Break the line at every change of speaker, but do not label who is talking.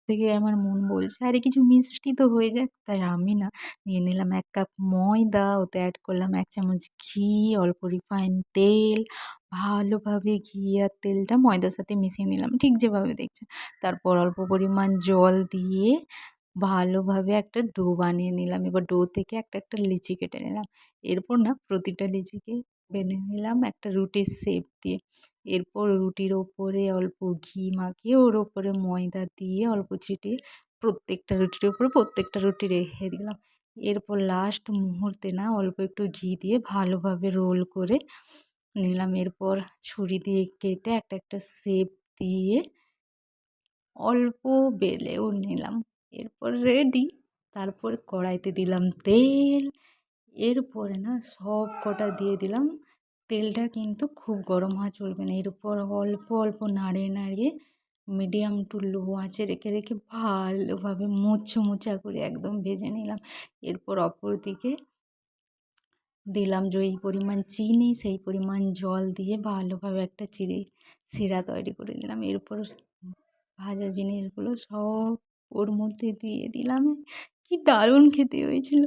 থেকে আমার মন বলছে আরে কিছু মিষ্টি তো হয়ে যাক। তাই আমি না নিয়ে নিলাম ১ কাপ ময়দা, ওতে এড করলাম ১ চামচ ঘি, অল্প রিফাইন তেল। ভালোভাবে ঘি আর তেলটা ময়দার সাথে মিশিয়ে নিলাম ঠিক যেভাবে দেখছেন। তারপর অল্প পরিমাণ জল দিয়ে ভালোভাবে একটা ডো বানিয়ে নিলাম। এবার ডো থেকে একটা লিচি কেটে নিলাম। এরপর না প্রতিটা লিচিকে বেলে নিলাম একটা রুটির শেপ দিয়ে। এরপর রুটির ওপরে অল্প ঘি মাখিয়ে ওর ওপরে ময়দা দিয়ে অল্প ছিটিয়ে প্রত্যেকটা রুটির ওপরে প্রত্যেকটা রুটি রেখে দিলাম। এরপর লাস্ট মুহূর্তে না অল্প একটু ঘি দিয়ে ভালোভাবে রোল করে নিলাম। এরপর ছুরি দিয়ে কেটে একটা শেপ দিয়ে অল্প বেলেও নিলাম। এরপর রেডি। তারপর কড়াইতে দিলাম তেল। এরপরে না সব কটা দিয়ে দিলাম। তেলটা কিন্তু খুব গরম হওয়া চলবে না। এরপর অল্প অল্প নাড়িয়ে নাড়িয়ে মিডিয়াম টু লো আঁচে রেখে রেখে ভালোভাবে মুচমুচা করে একদম ভেজে নিলাম। এরপর অপর দিকে দিলাম যেই পরিমাণ চিনি সেই পরিমাণ জল দিয়ে ভালোভাবে একটা শিরা তৈরি করে নিলাম। এরপর ভাজা জিনিসগুলো সব ওর মধ্যে দিয়ে দিলাম। কি দারুণ খেতে হয়েছিল!